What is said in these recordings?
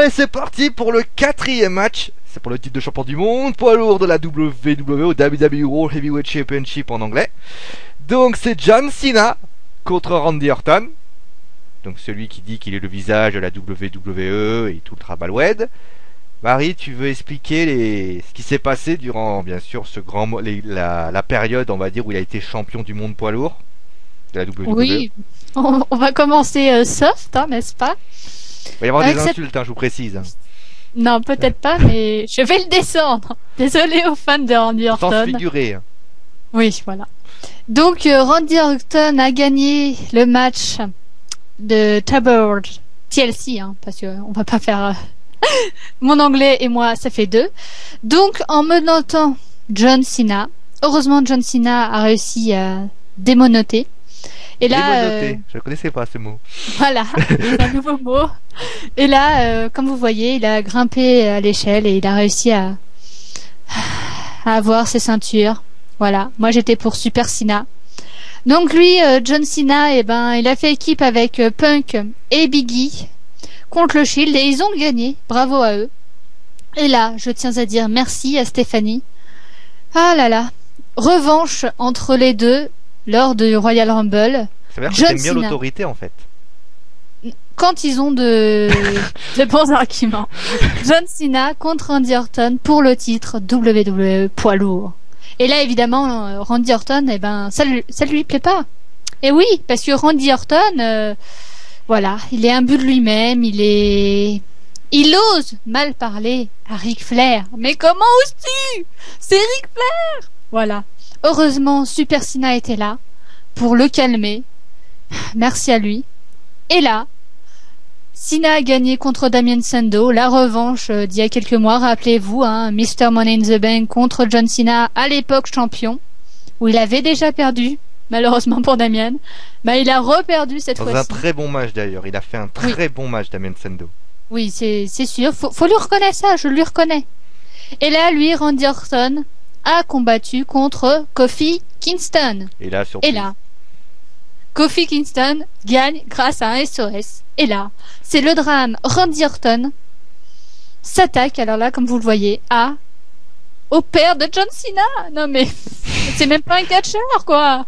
Allez, c'est parti pour le 4e match. C'est pour le titre de champion du monde, poids lourd de la WWE ou WWE World Heavyweight Championship en anglais. Donc c'est John Cena contre Randy Orton. Donc celui qui dit qu'il est le visage de la WWE et tout le trabalwed. Marie, tu veux expliquer ce qui s'est passé durant, bien sûr, la période, on va dire, où il a été champion du monde poids lourd de la WWE? Oui, on va commencer soft, hein, n'est-ce pas? Il va y avoir des insultes, hein, je vous précise. Non, peut-être pas, mais je vais le descendre. Désolé aux fans de Randy Orton. Sans figurer. Oui, voilà. Donc, Randy Orton a gagné le match de Tabard TLC, hein, parce que on va pas faire mon anglais et moi, ça fait 2. Donc, en menottant John Cena, heureusement John Cena a réussi à démonoter. Et là, je ne connaissais pas ce mot. Voilà, c'est un nouveau mot. Et là, comme vous voyez, il a grimpé à l'échelle et il a réussi à avoir ses ceintures. Voilà, moi j'étais pour Super Cena. Donc lui, John Cena, il a fait équipe avec Punk et Biggie contre le Shield et ils ont gagné. Bravo à eux. Et là, je tiens à dire merci à Stéphanie. Ah là là, revanche entre les deux lors du Royal Rumble. Ça veut dire que t'aimes bien l'autorité en fait. Quand ils ont de bons arguments. John Cena contre Randy Orton pour le titre WWE poids lourd. Et là évidemment Randy Orton, ça lui plaît pas. Et oui, parce que Randy Orton, voilà, il est imbu de lui-même, il ose mal parler à Ric Flair. Mais comment oses-tu? C'est Ric Flair! Voilà. Heureusement, Super Cena était là pour le calmer. Merci à lui. Et là, Cena a gagné contre Damien Sandow, la revanche d'il y a quelques mois, rappelez-vous, hein, Mr. Money in the Bank contre John Cena, à l'époque champion, où il avait déjà perdu, malheureusement pour Damien, il a reperdu cette fois-ci. Dans un très bon match d'ailleurs, il a fait un très bon match, Damien Sandow. Oui, c'est sûr, faut lui reconnaître ça, je lui reconnais. Et là, lui, Randy Orton a combattu contre Kofi Kingston. Et là, surprise. Et là, Kofi Kingston gagne grâce à un SOS. Et là, c'est le drame. Randy Orton s'attaque, alors là, comme vous le voyez, au père de John Cena. Non mais, c'est même pas un catcheur, quoi.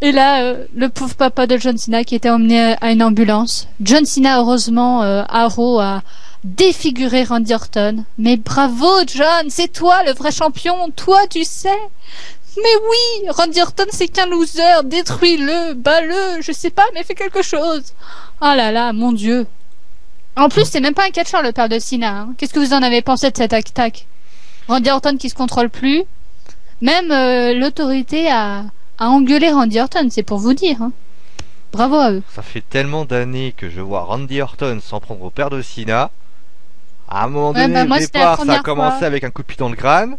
Et là, le pauvre papa de John Cena qui était emmené à une ambulance. John Cena, heureusement, Arrow a défiguré Randy Orton. Mais bravo, John, c'est toi le vrai champion. Toi, tu sais. Mais oui, Randy Orton c'est qu'un loser, détruis-le, bats-le, je sais pas, mais fais quelque chose. Oh là là, mon Dieu. En plus, c'est même pas un catcheur le père de Cena. Hein. Qu'est-ce que vous en avez pensé de cette attaque? Randy Orton qui se contrôle plus. Même l'autorité a engueulé Randy Orton, c'est pour vous dire. Hein. Bravo à eux. Ça fait tellement d'années que je vois Randy Orton s'en prendre au père de Cena. À un moment donné, moi, au départ, ça a commencé avec un coup de pied dans le crâne.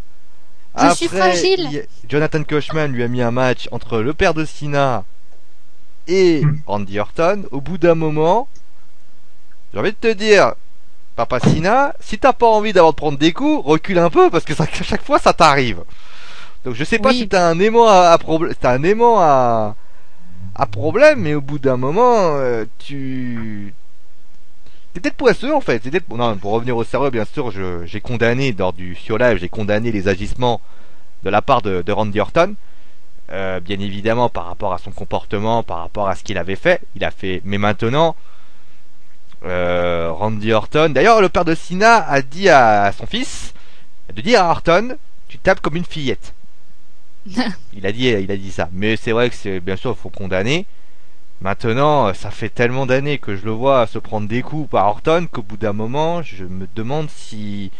Je suis fragile. Jonathan Kochman lui a mis un match entre le père de Cena et Randy Orton. Au bout d'un moment, j'ai envie de te dire, Papa Cena, si t'as pas envie d'avoir de prendre des coups, recule un peu parce que à chaque fois ça t'arrive. Donc je sais pas si t'as un aimant à problème, mais au bout d'un moment, t'es peut-être poisseux en fait. Non, pour revenir au sérieux, bien sûr, j'ai condamné lors du Show Live, j'ai condamné les agissements de la part de Randy Orton. Bien évidemment, par rapport à son comportement, par rapport à ce qu'il avait fait. Mais maintenant, Randy Orton. D'ailleurs, le père de Cena a dit à son fils de dire à Orton, tu tapes comme une fillette. il a dit ça. Mais c'est vrai que bien sûr, il faut condamner. Maintenant, ça fait tellement d'années que je le vois se prendre des coups par Orton qu'au bout d'un moment, je me demande si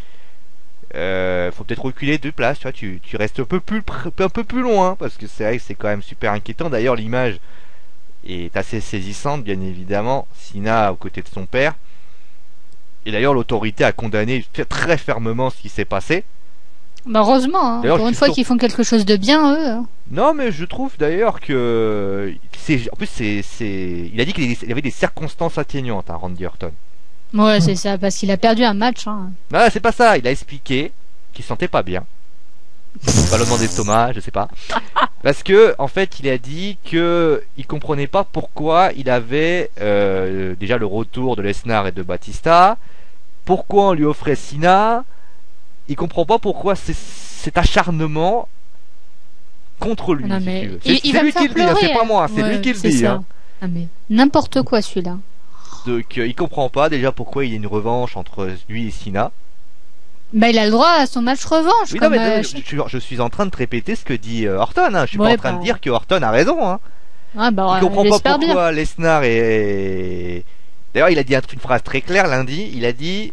faut peut-être reculer de place. Tu vois, tu restes un peu plus loin parce que c'est vrai que c'est quand même super inquiétant. D'ailleurs, l'image est assez saisissante, bien évidemment. Cena aux côtés de son père. Et d'ailleurs, l'autorité a condamné très fermement ce qui s'est passé. Heureusement, hein. Pour une fois qu'ils font quelque chose de bien, eux. Hein. Non, mais je trouve d'ailleurs que en plus il a dit qu'il y avait des circonstances atténuantes à Randy Orton. Ouais, c'est ça, parce qu'il a perdu un match. Hein. Non, c'est pas ça. Il a expliqué qu'il se sentait pas bien. Ballonnement d'estomac, je sais pas. Parce que en fait, il a dit que il comprenait pas pourquoi il avait déjà le retour de Lesnar et de Batista. pourquoi on lui offrait Cena. Il comprend pas pourquoi cet acharnement contre lui. Non, Si mais tu veux. il C'est va me lui qui faire le dit, hein, pleurer, c'est pas moi, c'est ouais, lui qui le c'est dit. ça. Hein. Ah, mais n'importe quoi celui-là. Donc il comprend pas déjà pourquoi il y a une revanche entre lui et Cena. Bah il a le droit à son match revanche. Oui, comme, non, mais je suis en train de te répéter ce que dit Orton. Hein. Je suis pas Ouais, en train bah. de dire que Orton a raison. Hein. Ah, bah, Il comprend pas j'espère bien. pourquoi Lesnar est. D'ailleurs, il a dit une phrase très claire lundi. Il a dit.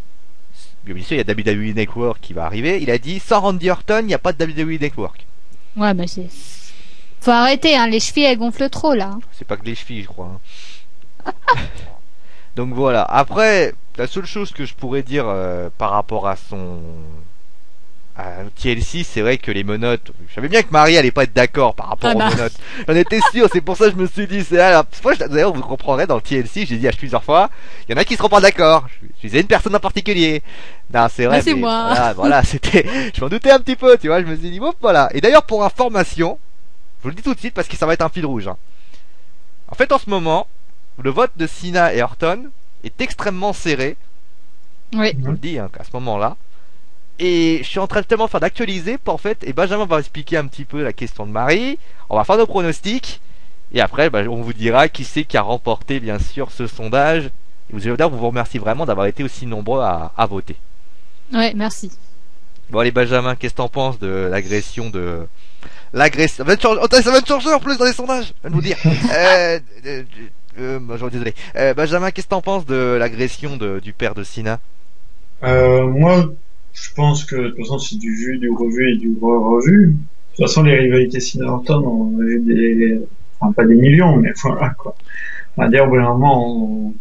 Bien sûr, il y a WWE Network qui va arriver. Il a dit sans Randy Orton, il n'y a pas de WWE Network. Ouais, bah c'est. Faut arrêter, hein, les chevilles elles gonflent trop là. C'est pas que les chevilles, je crois. Hein. Donc voilà. Après, la seule chose que je pourrais dire par rapport à son. À TLC, c'est vrai que les menottes. Je savais bien que Marie allait pas être d'accord par rapport aux menottes. J'en étais sûr, c'est pour ça que je me suis dit. D'ailleurs, vous comprendrez dans le TLC, j'ai dit à plusieurs fois, il y en a qui seront pas d'accord. Je disais une personne en particulier. Non, c'est vrai. Ah, c'est moi. Voilà, c'était. Je m'en doutais un petit peu, tu vois. Je me suis dit, bon, voilà. Et d'ailleurs, pour information, je vous le dis tout de suite parce que ça va être un fil rouge. Hein. En fait, en ce moment, le vote de Cena et Orton est extrêmement serré. Oui. Je vous le dis, hein, à ce moment-là. Et je suis en train de tellement faire d'actualiser pour en fait, et Benjamin va expliquer un petit peu la question de Marie. On va faire nos pronostics. Et après, on vous dira qui c'est qui a remporté, bien sûr, ce sondage. Et vous remercie vraiment d'avoir été aussi nombreux à voter. Ouais, merci. Bon, allez, Benjamin, qu'est-ce que t'en penses de l'agression de. L'agression. Ça va te changer en plus dans les sondages. Je vais vous dire. Désolé. Benjamin, qu'est-ce que t'en penses de l'agression du père de Cena? Moi, je pense que de toute façon c'est du vu, du revu et du revu. De toute façon, les rivalités Cena-Orton, on a eu enfin pas des millions, mais voilà quoi. On va dire au bout d'un moment,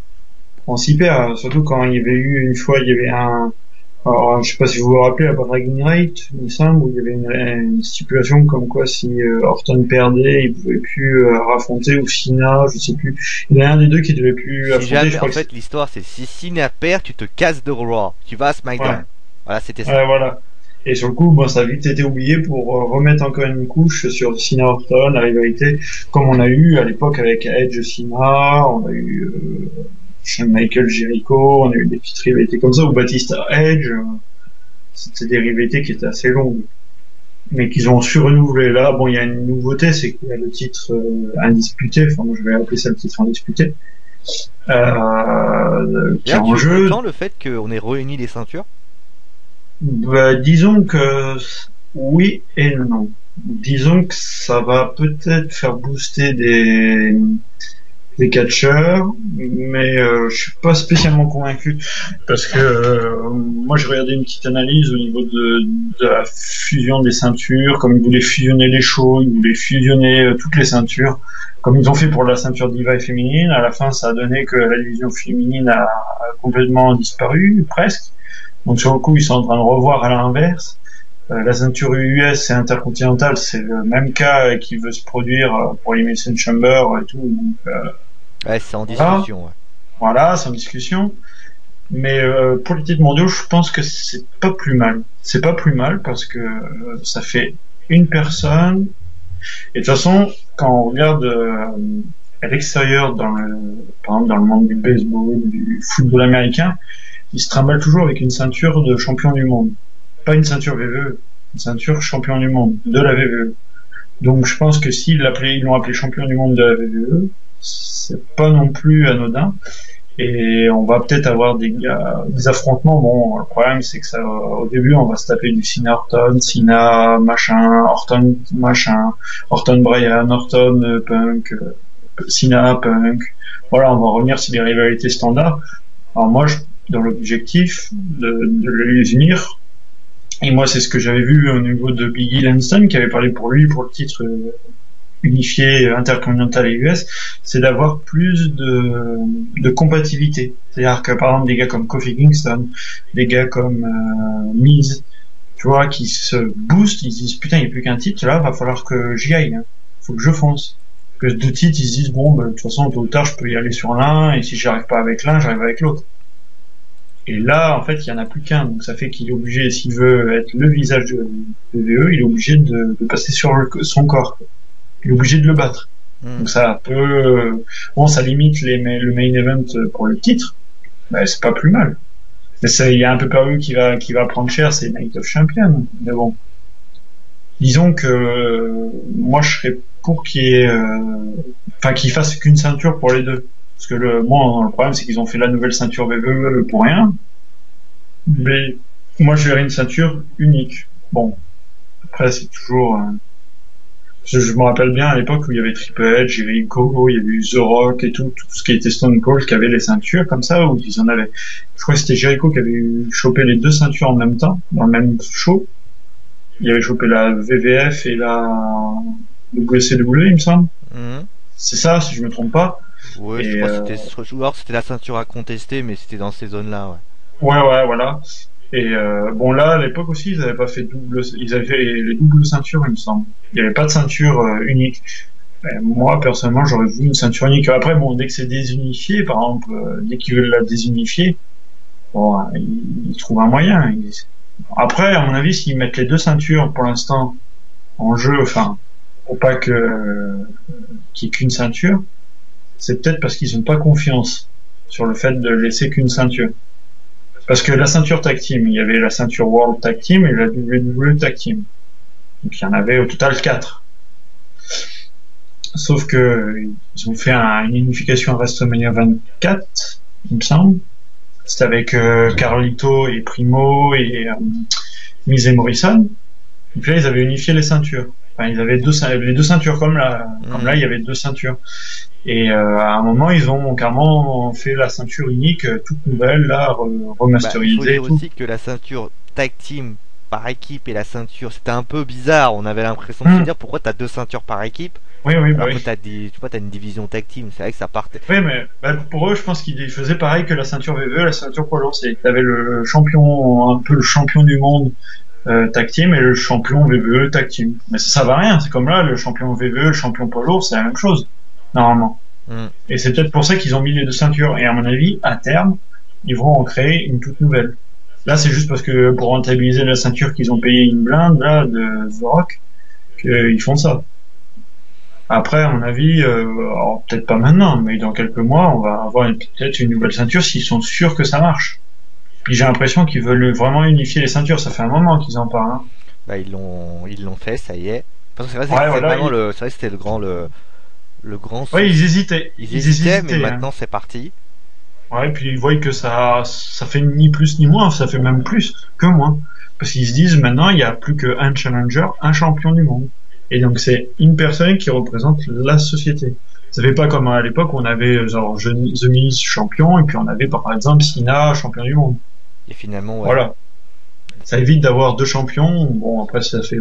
on s'y perd. Surtout quand il y avait eu une fois, il y avait alors je sais pas si vous vous rappelez, à Dragon Rate, il me semble, où il y avait une stipulation comme quoi si Orton perdait, il pouvait plus raffronter, ou Cena, je sais plus. Il y en a un des deux qui devait plus affronter. Jamais, en fait, l'histoire c'est si Cena perd, tu te casses de Raw, tu vas à SmackDown. Ouais. Voilà, c'était ça. Ouais, voilà. Et sur le coup, ça a vite été oublié pour remettre encore une couche sur Cena Orton, la rivalité, comme on a eu à l'époque avec Edge Cena, on a eu Michael Jericho, on a eu des petites rivalités comme ça, ou Batista Edge. C'était des rivalités qui étaient assez longues, mais qu'ils ont su renouveler. Là, il y a une nouveauté, c'est qu'il y a le titre indisputé, enfin moi je vais appeler ça le titre indisputé, qui est en jeu. Le fait qu'on ait réuni les ceintures? Disons que oui et non. Disons que ça va peut-être faire booster des catcheurs, mais je suis pas spécialement convaincu parce que moi j'ai regardé une petite analyse au niveau de la fusion des ceintures, comme ils voulaient fusionner les shows, ils voulaient fusionner toutes les ceintures, comme ils ont fait pour la ceinture Diva féminine. À la fin, ça a donné que la division féminine a complètement disparu, presque. Donc sur le coup, ils sont en train de revoir à l'inverse. La ceinture US et intercontinentale, c'est le même cas qui veut se produire pour Elimination Chamber et tout. Donc, ouais, c'est en discussion. Ouais. Voilà, c'est en discussion. Mais pour les titres mondiaux, je pense que c'est pas plus mal. C'est pas plus mal parce que ça fait une personne. Et de toute façon, quand on regarde à l'extérieur, par exemple dans le monde du baseball, du football américain, il se trimballe toujours avec une ceinture de champion du monde. Pas une ceinture VVE, une ceinture champion du monde, de la VVE. Donc je pense que s'ils l'ont appelé champion du monde de la VVE, c'est pas non plus anodin. Et on va peut-être avoir des affrontements. Bon, le problème c'est que au début on va se taper du Cena Orton, Cena machin, Orton machin, Orton Bryan, Orton Punk, Cena Punk. Voilà, on va revenir sur des rivalités standards. Alors moi, dans l'objectif de les unir, et moi c'est ce que j'avais vu au niveau de Biggie Langston qui avait parlé pour lui pour le titre unifié intercontinental et US, c'est d'avoir plus de compatibilité. C'est-à-dire que par exemple des gars comme Kofi Kingston, des gars comme Miz, tu vois, qui se boostent, ils se disent putain il n'y a plus qu'un titre, là va falloir que j'y aille, hein. Faut que je fonce. Que deux titres, ils se disent bon de toute façon tôt ou tard je peux y aller sur l'un, et si j'arrive pas avec l'un, j'arrive avec l'autre. Et là, en fait, il y en a plus qu'un, donc ça fait qu'il est obligé, s'il veut être le visage de VE, il est obligé de passer sur son corps. Il est obligé de le battre. Donc ça peut, ça limite le main event pour le titre, mais c'est pas plus mal. Mais il y a un peu perdu qui va prendre cher, c'est Night of Champions. Mais bon. Disons que moi je serais pour qu'il y ait, qu'il fasse qu'une ceinture pour les deux. Parce que le problème c'est qu'ils ont fait la nouvelle ceinture WWE pour rien. Mais moi je verrais une ceinture unique. Bon, après c'est toujours. Je me rappelle bien à l'époque où il y avait Triple H, Jericho, il y avait eu The Rock et tout ce qui était Stone Cold qui avait les ceintures comme ça, où ils en avaient. Je crois que c'était Jericho qui avait chopé les deux ceintures en même temps, dans le même show. Il avait chopé la VVF et la WCW, il me semble. C'est ça, si je me trompe pas. Ouais, je crois que c'était la ceinture à contester, mais c'était dans ces zones-là, ouais. Ouais, voilà. Et bon là, à l'époque aussi, ils avaient pas fait ils avaient fait les doubles ceintures, il me semble. Il n'y avait pas de ceinture unique. Et moi, personnellement, j'aurais voulu une ceinture unique. Après, bon, dès que c'est désunifié, par exemple, dès qu'ils veulent la désunifier, bon, ils trouvent un moyen. Après, à mon avis, s'ils mettent les deux ceintures pour l'instant en jeu, enfin, pour pas qu'il y ait qu'une ceinture, c'est peut-être parce qu'ils n'ont pas confiance sur le fait de laisser qu'une ceinture. Parce que la ceinture tag team, il y avait la ceinture World Tag Team et la WWE Tag Team. Donc il y en avait au total 4. Sauf que ils ont fait une unification à WrestleMania 24, il me semble. C'était avec Carlito et Primo et Miz et Morrison. Donc là, ils avaient unifié les ceintures. Enfin, ils avaient les deux ceintures comme là il y avait deux ceintures. Et à un moment, ils ont carrément fait la ceinture unique, toute nouvelle, là, remasterisée. Il faut dire aussi que la ceinture tag team par équipe et la ceinture, c'était un peu bizarre. On avait l'impression de se dire pourquoi t'as deux ceintures par équipe. Oui, alors que t'as une division tag team. C'est vrai que ça partait. Oui, mais pour eux, je pense qu'ils faisaient pareil que la ceinture VVE, la ceinture poids lourd. T'avais le champion, un peu le champion du monde. Tag team et le champion VVE tag team. Mais ça va rien, c'est comme là, le champion VVE, le champion poids lourd, c'est la même chose, normalement. Et c'est peut-être pour ça qu'ils ont mis les deux ceintures. Et à mon avis, à terme, ils vont en créer une toute nouvelle. Là, c'est juste parce que pour rentabiliser la ceinture qu'ils ont payé une blinde, là, de The Rock, qu'ils font ça. Après, à mon avis, alors, peut-être pas maintenant, mais dans quelques mois, on va avoir peut-être une nouvelle ceinture s'ils sont sûrs que ça marche. Puis j'ai l'impression qu'ils veulent vraiment unifier les ceintures. Ça fait un moment qu'ils en parlent. Hein. Bah ils l'ont fait, ça y est. Parce que c'est vrai, que c'était le grand. Ouais, ils hésitaient. Ils hésitaient, mais maintenant c'est parti. Ouais, puis ils voient que ça fait ni plus ni moins, ça fait même plus que moins. Parce qu'ils se disent maintenant il y a plus qu'un challenger, un champion du monde. Et donc c'est une personne qui représente la société. Ça fait pas comme à l'époque où on avait genre The Miz champion et puis on avait par exemple Cena champion du monde. Et finalement, ouais. Voilà. Ça évite d'avoir deux champions. Bon, après, ça fait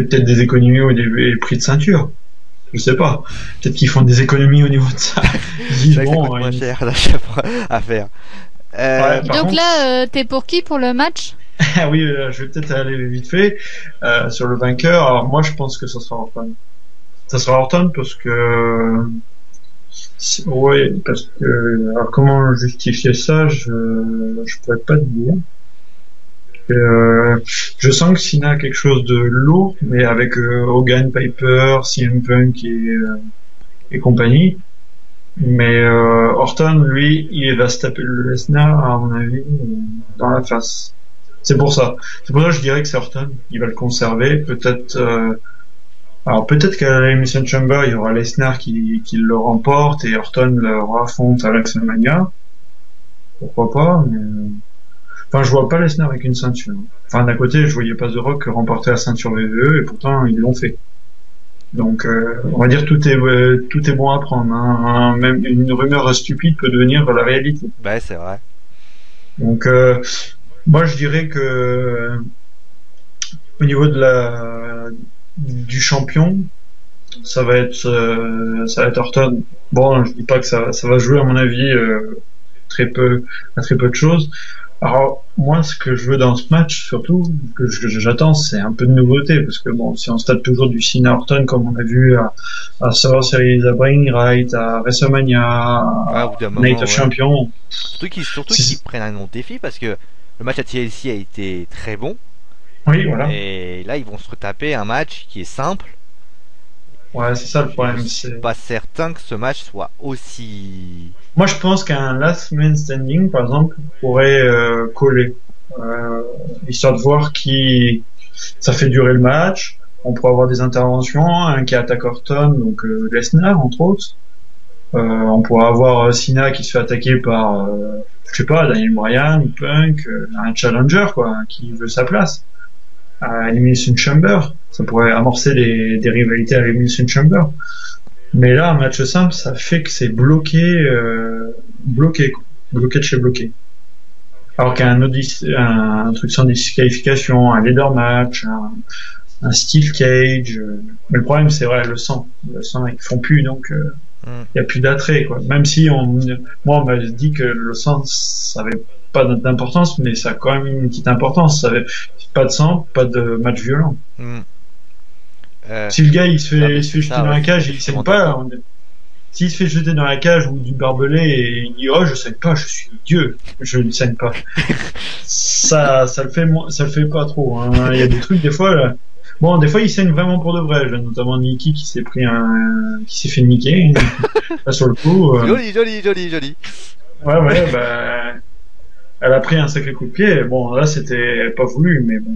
peut-être des économies au prix de ceinture. Je sais pas. Peut-être qu'ils font des économies au niveau de ça. Ils disent, bon, ça coûte moins cher à faire. Donc là, t'es pour qui pour le match? Oui, je vais peut-être aller vite fait sur le vainqueur. Alors moi, je pense que ça sera Orton. Ça sera Orton parce que alors comment justifier ça, je pourrais pas te dire. Je sens que Cena a quelque chose de lourd, mais avec Hogan, Piper, CM Punk et compagnie. Mais Orton, lui, il va se taper le Lesnar, à mon avis, dans la face. C'est pour ça que je dirais que c'est Orton. Il va le conserver, peut-être. Alors peut-être qu'à l'Elimination Chamber, il y aura Lesnar qui le remporte et Orton le affronte à WrestleMania. Pourquoi pas, mais... Enfin, je vois pas Lesnar avec une ceinture. Enfin, d'un côté, je voyais pas The Rock remporter la ceinture VVE et pourtant, ils l'ont fait. Donc, on va dire tout est bon à prendre. Hein. Même une rumeur stupide peut devenir la réalité. Ouais, c'est vrai. Donc, moi, je dirais que au niveau du champion, ça va être Orton. Bon, je dis pas que ça va jouer à mon avis très peu de choses. Alors moi, ce que je veux dans ce match, surtout que j'attends, c'est un peu de nouveauté, parce que bon, si on se tape toujours du Cena Orton comme on a vu à Survivor Series, à Brain Right, à WrestleMania, Night of Champions. Surtout qu'ils prennent un nom défi, parce que le match à TLC a été très bon. Oui, voilà. Et là, ils vont se retaper un match qui est simple Ouais, c'est ça le problème. Je suis pas certain que ce match soit aussi. Moi, je pense qu'un last man standing, par exemple, pourrait coller, histoire de voir qui ça fait durer le match. On pourrait avoir des interventions, un qui attaque Orton, donc Lesnar entre autres. On pourrait avoir Cena qui se fait attaquer par, je sais pas, Daniel Bryan, Punk, un challenger quoi, qui veut sa place. À Elimination Chamber, ça pourrait amorcer des rivalités à Elimination Chamber. Mais là, un match simple, ça fait que c'est bloqué de chez bloqué. Alors qu'un un truc sans disqualification, un leader match, un steel cage, mais le problème c'est vrai le sang ils font plus donc y a plus d'attrait quoi. Même si moi on m'a dit que le sang ça avait pas d'importance, mais ça a quand même une petite importance. Ça avait pas de sang, pas de match violent. Si le gars il se fait jeter dans la cage, il saigne pas. S'il se fait jeter dans la cage ou du barbelé et il dit oh je saigne pas, je suis Dieu, je ne saigne pas. ça le fait pas trop. Hein. Il y a des trucs des fois. Là, bon, des fois il saigne vraiment pour de vrai. Là, notamment Nikki qui s'est fait niquer. Là sur le coup. Joli. Ouais, bah. Elle a pris un sacré coup de pied. Bon, là, c'était pas voulu, mais bon.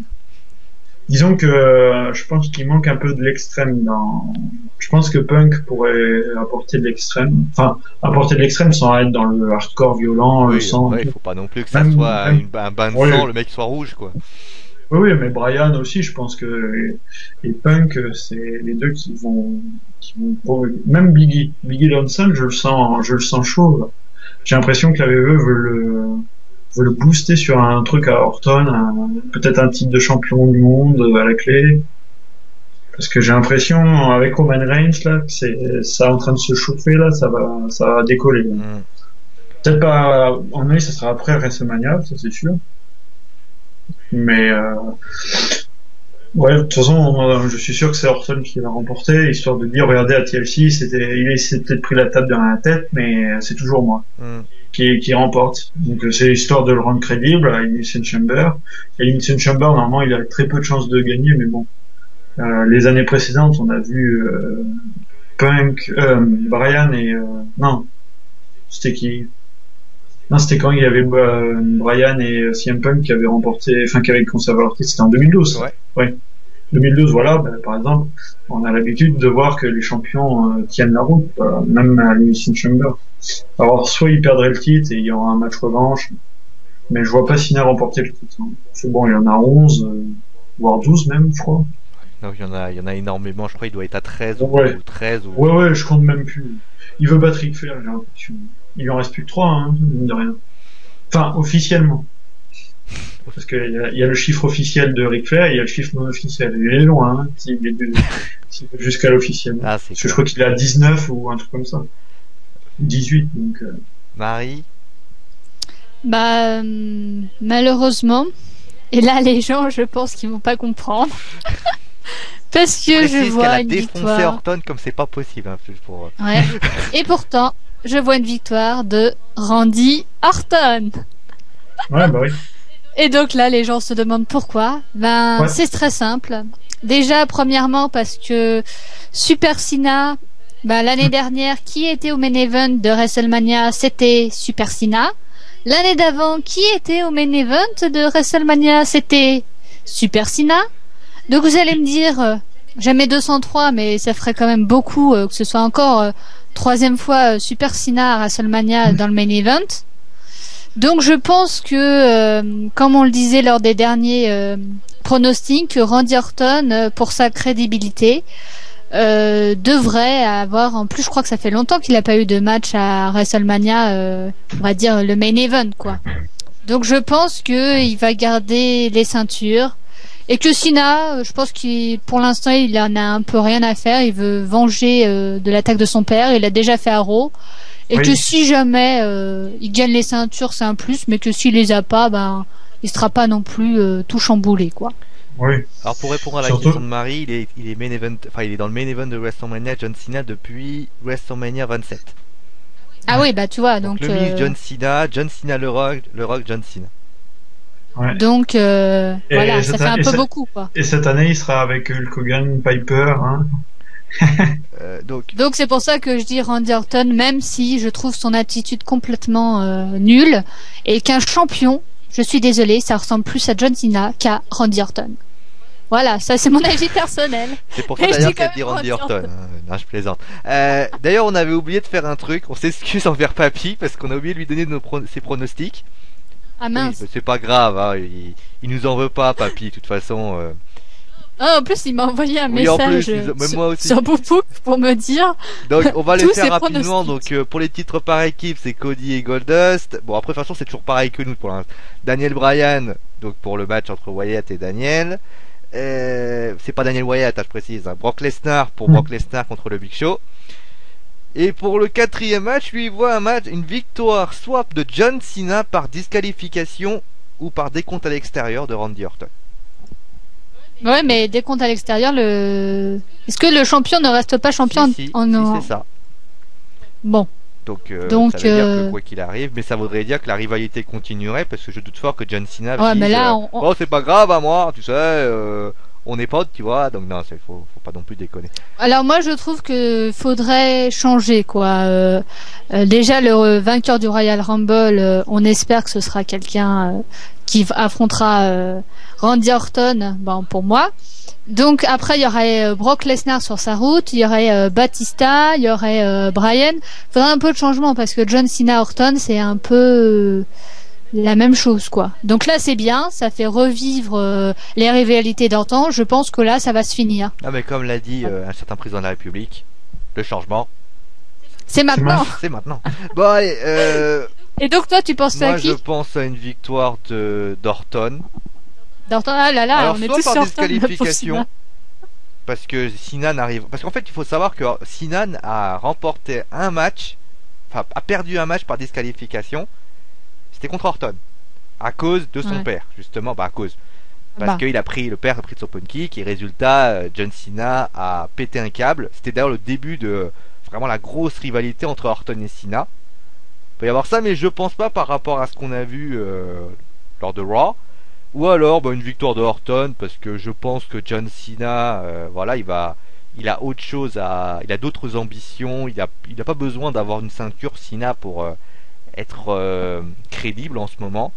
Disons que je pense qu'il manque un peu de l'extrême dans. Je pense que Punk pourrait apporter de l'extrême. Enfin, apporter de l'extrême sans être dans le hardcore violent, le sang. Ouais, il faut pas non plus que ça soit un bain de sang, le mec soit rouge, quoi. Oui, mais Bryan aussi, je pense que et Punk, c'est les deux qui vont même Biggie Johnson, je le sens chaud. Là. J'ai l'impression que la WWE veut le booster sur un truc à Orton, peut-être un titre de champion du monde à la clé. Parce que j'ai l'impression, avec Roman Reigns, là, que ça est en train de se chauffer, là, ça va décoller. Peut-être pas, en vrai, ça sera après WrestleMania, ça c'est sûr. Mais, ouais, de toute façon, je suis sûr que c'est Orton qui va remporter, histoire de dire, regardez, à TLC, il s'est peut-être pris la table dans la tête, mais c'est toujours moi. Qui remporte. Donc c'est l'histoire de le rendre crédible à Elimination Chamber. Elimination Chamber, normalement, il a très peu de chances de gagner, mais bon. Les années précédentes, on a vu Punk, Bryan et... non, c'était qui? Non, c'était quand il y avait Bryan et CM Punk qui avaient remporté, enfin qui avaient conservé leur titre, c'était en 2012. Ouais. 2012, voilà, par exemple, on a l'habitude de voir que les champions tiennent la route, même à l'Elimination Chamber. Alors, soit ils perdraient le titre et il y aura un match revanche, mais je vois pas Cena remporter le titre. Hein. C'est bon, il y en a 11, voire 12 même, je crois. Non, il y en a énormément, je crois qu'il doit être à 13 ou 13 ou... Ouais, je compte même plus. Il veut battre Ric Flair, j'ai l'impression. Il en reste plus que 3, hein, mine de rien. Enfin, officiellement. Parce qu'il y a le chiffre officiel de Ric Flair et il y a le chiffre non officiel. Il est loin, hein, s'il est jusqu'à l'officiel. Parce que je crois qu'il est à 19 ou un truc comme ça. 18, donc... Marie? Bah, malheureusement, et là les gens, je pense qu'ils vont pas comprendre. Parce que je vois une victoire... défoncé Orton comme c'est pas possible. Hein, pour... Ouais. Et pourtant, je vois une victoire de Randy Orton. Ouais, bah oui. Et donc là, les gens se demandent pourquoi. Ben, c'est très simple. Déjà, premièrement, parce que Super Cena, ben, l'année dernière, qui était au main event de WrestleMania, c'était Super Cena. L'année d'avant, qui était au main event de WrestleMania, c'était Super Cena. Donc vous allez me dire, jamais 203, mais ça ferait quand même beaucoup que ce soit encore troisième fois Super Cena à WrestleMania dans le main event. Donc je pense que, comme on le disait lors des derniers pronostics, Randy Orton, pour sa crédibilité, devrait avoir, en plus je crois que ça fait longtemps qu'il n'a pas eu de match à WrestleMania, on va dire le main event quoi. Donc je pense qu'il va garder les ceintures. Et que Cena, je pense qu'il, pour l'instant, il en a un peu rien à faire. Il veut venger de l'attaque de son père. Il l'a déjà fait à Raw. Et que si jamais il gagne les ceintures, c'est un plus. Mais que s'il les a pas, ben, il sera pas non plus tout chamboulé, quoi. Oui. Alors pour répondre à la question de Marie, il est main event, enfin il est dans le main event de WrestleMania John Cena depuis WrestleMania 27. Ah oui, bah tu vois, donc le mix John Cena, le Rock, John Cena. Ouais. Donc voilà, ça fait un peu beaucoup quoi. Et cette année, il sera avec Hulk Hogan, Piper, hein. Donc c'est pour ça que je dis Randy Orton, même si je trouve son attitude complètement nulle, et qu'un champion, je suis désolée, ça ressemble plus à John Cena qu'à Randy Orton. Voilà, ça c'est mon avis personnel. C'est pour ça Mais je d'ailleurs dis quand qu'elle dit même Randy Randy Orton. Orton. Non, je plaisante. D'ailleurs, on avait oublié de faire un truc. On s'excuse envers Papy parce qu'on a oublié de lui donner ses pronostics. Ah Oui, mince. bah, c'est pas grave, hein, il nous en veut pas, Papy. De toute façon. Ah, en plus il m'a envoyé un Oui, en message plus, même sur, moi aussi. sur Boupou pour me dire. Donc, on va les Tous faire ces rapidement. pronostics. Donc, pour les titres par équipe, c'est Cody et Goldust. Bon, après, de toute façon, c'est toujours pareil que nous pour l'instant. Daniel Bryan, donc pour le match entre Wyatt et Daniel. C'est pas Daniel Wyatt, je précise. Hein. Brock Lesnar pour Brock Lesnar contre le Big Show. Et pour le quatrième match, lui, il voit une victoire soit de John Cena par disqualification ou par décompte à l'extérieur de Randy Orton. Ouais, mais dès qu'on est à l'extérieur, est-ce que le champion ne reste pas champion Si, en... c'est ça. Bon. Donc, ça Donc, veut dire que quoi qu'il arrive, mais ça voudrait dire que la rivalité continuerait parce que je doute fort que John Cena Ouais, dise, mais là, oh c'est pas grave à moi, tu sais, on est potes, tu vois, donc non, faut pas non plus déconner. Alors moi je trouve que faudrait changer quoi. Déjà le vainqueur du Royal Rumble, on espère que ce sera quelqu'un qui affrontera Randy Orton, bon pour moi. Donc après il y aurait Brock Lesnar sur sa route, il y aurait Batista, il y aurait Bryan. Faudrait un peu de changement parce que John Cena Orton c'est un peu la même chose quoi. Donc là c'est bien, ça fait revivre les rivalités d'antan. Je pense que là ça va se finir. Ah mais comme l'a dit un certain président de la République, le changement, C'est maintenant. c'est maintenant. Bon allez, Et donc toi tu penses moi à qui je pense à une victoire d'Orton. D'Orton. Ah là là, Alors on est soit tous par sur Orton, disqualification, parce que Cena n'arrive, parce qu'en fait il faut savoir que Cena a remporté un match, enfin a perdu un match par disqualification. C'était contre Orton, à cause de son père, justement, à cause. Parce qu'il a pris, le père a pris de son punt kick, et résultat, John Cena a pété un câble. C'était d'ailleurs le début de vraiment la grosse rivalité entre Orton et Cena. Il peut y avoir ça, mais je pense pas par rapport à ce qu'on a vu lors de Raw. Ou alors une victoire de Orton, parce que je pense que John Cena, voilà, il a autre chose il a d'autres ambitions, il a pas besoin d'avoir une ceinture Cena pour être crédible en ce moment.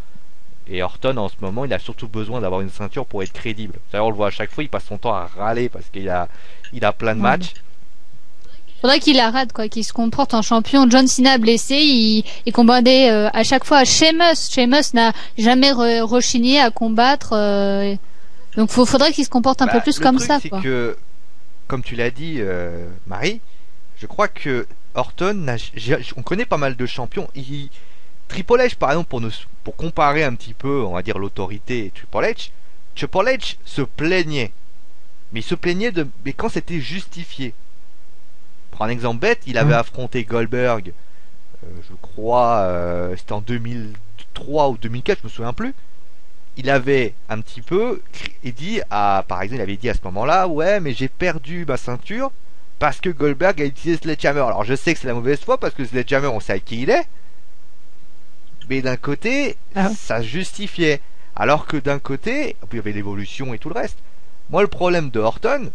Et Orton en ce moment il a surtout besoin d'avoir une ceinture pour être crédible. D'ailleurs on le voit à chaque fois, il passe son temps à râler parce qu'il a plein de matchs. Faudrait qu'il arrête quoi, qu'il se comporte en champion. John Cena blessé, il combattait à chaque fois à Sheamus. Sheamus n'a jamais rechigné à combattre. Donc faudrait qu'il se comporte un peu plus comme ça. Le Quoi. truc c'est que, comme tu l'as dit Marie, je crois que Orton, on connaît pas mal de champions. Triple H par exemple, pour comparer un petit peu, on va dire l'autorité Triple H se plaignait, mais il se plaignait mais quand c'était justifié. Pour un exemple bête, il avait affronté Goldberg, je crois, c'était en 2003 ou 2004, je me souviens plus. Il avait un petit peu dit par exemple, il avait dit à ce moment-là, ouais, mais j'ai perdu ma ceinture parce que Goldberg a utilisé Sledgehammer. Alors je sais que c'est la mauvaise foi parce que Sledgehammer, on sait qui il est. Mais d'un côté, ça justifiait. Alors que d'un côté, il y avait l'évolution et tout le reste. Moi, le problème de Orton,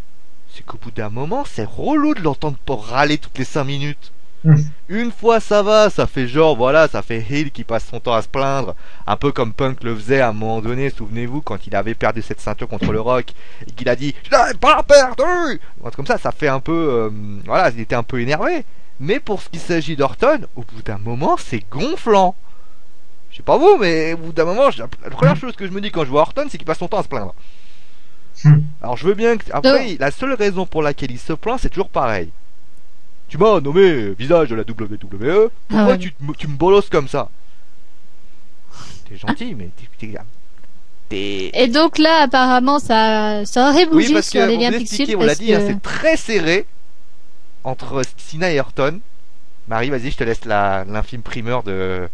c'est qu'au bout d'un moment, c'est relou de l'entendre pour râler toutes les 5 minutes. Une fois ça va, ça fait genre, voilà, ça fait Hill qui passe son temps à se plaindre, un peu comme Punk le faisait à un moment donné, souvenez-vous, quand il avait perdu cette ceinture contre le Rock, et qu'il a dit « Je l'avais pas perdu !» Comme ça fait un peu, voilà, il était un peu énervé. Mais pour ce qui s'agit d'Orton, au bout d'un moment, c'est gonflant. Je sais pas vous, mais au bout d'un moment, la première chose que je me dis quand je vois Orton, c'est qu'il passe son temps à se plaindre. Alors je veux bien que... Après, la seule raison pour laquelle il se plaint, c'est toujours pareil. Tu m'as nommé visage de la WWE, pourquoi tu me bolosses comme ça? T'es gentil, mais t'es... Et donc là, apparemment, ça aurait bougé parce sur que, les liens Pixel. On l'a dit, c'est très serré entre Cena et Orton. Marie, vas-y, je te laisse l'infime primeur de...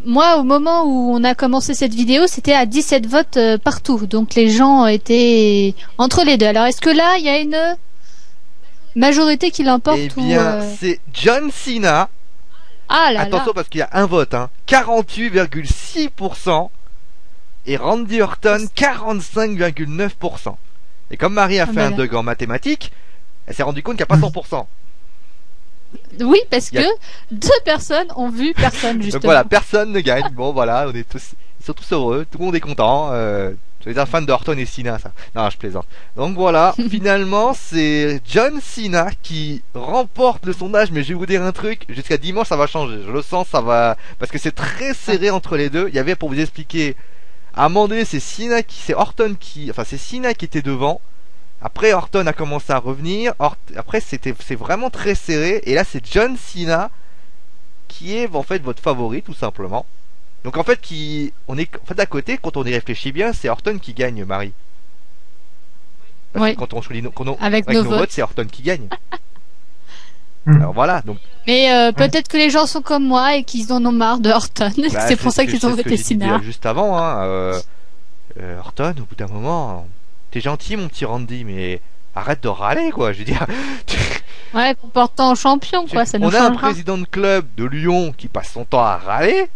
moi, au moment où on a commencé cette vidéo, c'était à 17 votes partout. Donc les gens étaient entre les deux. Alors, est-ce que là, il y a une majorité qui l'emporte? Eh bien, c'est John Cena. Ah là attention, là. parce qu'il y a un vote, 48,6%. Et Randy Orton, 45,9%. Et comme Marie a fait un dog en mathématiques, Elle s'est rendue compte qu'il n'y a pas 100%. Oui, parce Il y a- que 2 personnes ont vu personne, justement. Donc voilà, personne ne gagne. Bon voilà, on est tous, ils sont tous heureux, tout le monde est content. C'est les fans de Orton et Cena, ça. Non, je plaisante. Donc voilà, finalement, c'est John Cena qui remporte le sondage. Mais je vais vous dire un truc, jusqu'à dimanche, ça va changer. Je le sens, ça va, parce que c'est très serré entre les deux. Il y avait, pour vous expliquer, à un moment donné, c'est Orton qui, enfin, c'est Cena qui était devant. Après, Orton a commencé à revenir. Après, c'est vraiment très serré. Et là, c'est John Cena qui est en fait votre favori, tout simplement. Donc en fait, on est en fait à côté. Quand on y réfléchit bien, c'est Orton qui gagne, Marie. Parce Oui. que quand on choisit Avec avec nos nos votes. votes, c'est Orton qui gagne. Hmm. Alors voilà. Donc Mais peut-être que les gens sont comme moi et qu'ils en ont marre de Orton. bah, c'est pour ça qu'ils ont c'est ce que voté j'ai dit Cena. juste avant. Hein. Orton, au bout d'un moment, t'es gentil, mon petit Randy, mais arrête de râler, quoi. Je veux dire. Ouais, comportant en champion, quoi, ça nous On a un changera. président de club de Lyon qui passe son temps à râler.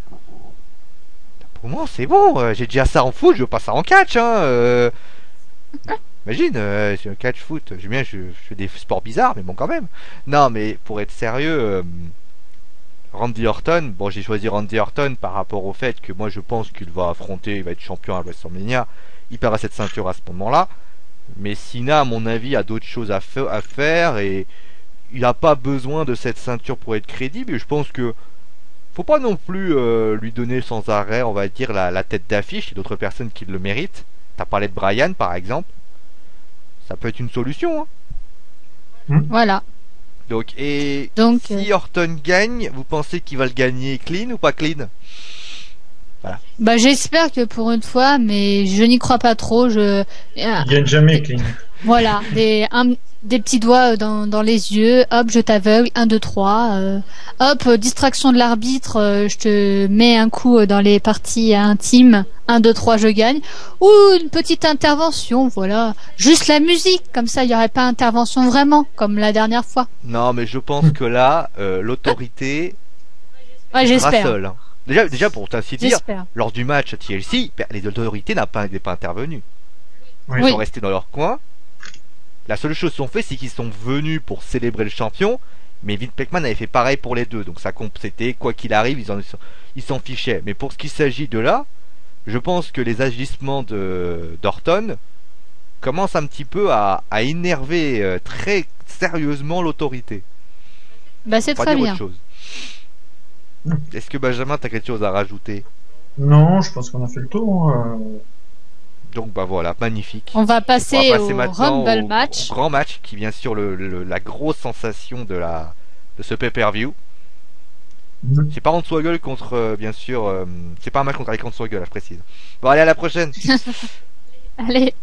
Pour moi, c'est bon. J'ai déjà ça en foot, je veux pas ça en catch. Hein. Imagine, c'est un catch foot. Je fais des sports bizarres, mais bon, quand même. Non, mais pour être sérieux, Randy Orton. Bon, j'ai choisi Randy Orton par rapport au fait que moi, je pense qu'il va affronter, il va être champion à WrestleMania. Il perdra cette ceinture à ce moment-là. Mais Cena, à mon avis, a d'autres choses à faire et il n'a pas besoin de cette ceinture pour être crédible. Et je pense que faut pas non plus lui donner sans arrêt, on va dire, la tête d'affiche. Il y a d'autres personnes qui le méritent. T'as parlé de Bryan, par exemple. Ça peut être une solution. Hein. Voilà. Donc, Donc, si Orton gagne, vous pensez qu'il va le gagner clean ou pas clean? bah, j'espère que pour une fois, mais je n'y crois pas trop. Il gagne jamais, clean. Voilà, des petits doigts dans les yeux, hop, je t'aveugle, 1, 2, 3, hop, distraction de l'arbitre, je te mets un coup dans les parties intimes, 1, 2, 3, je gagne, ou une petite intervention, voilà, juste la musique, comme ça il n'y aurait pas intervention vraiment, comme la dernière fois. Non, mais je pense que là, l'autorité Ouais, sera j'espère, seule. Hein. Déjà, pour ainsi dire, j'espère. lors du match TLC, les autorités n'étaient pas intervenues. Oui. Ils Oui. sont restés dans leur coin. La seule chose qu'ils ont fait, c'est qu'ils sont venus pour célébrer le champion. Mais Vince McMahon avait fait pareil pour les deux. Donc ça c'était quoi qu'il arrive, ils s'en fichaient. Mais pour ce qui s'agit de là, je pense que les agissements d'Orton commencent un petit peu à énerver très sérieusement l'autorité. Bah, c'est On va très dire bien. autre chose. Est-ce que Benjamin, t'as quelque chose à rajouter? Non, je pense qu'on a fait le tour. Donc bah voilà, magnifique. On va On passer va passer au maintenant Rumble au match. grand match qui vient sur la grosse sensation de ce pay-per-view. C'est pas Hornswoggle contre, bien sûr, c'est pas un match contre Alex Hornswoggle, je précise. Bon, allez, à la prochaine. Allez.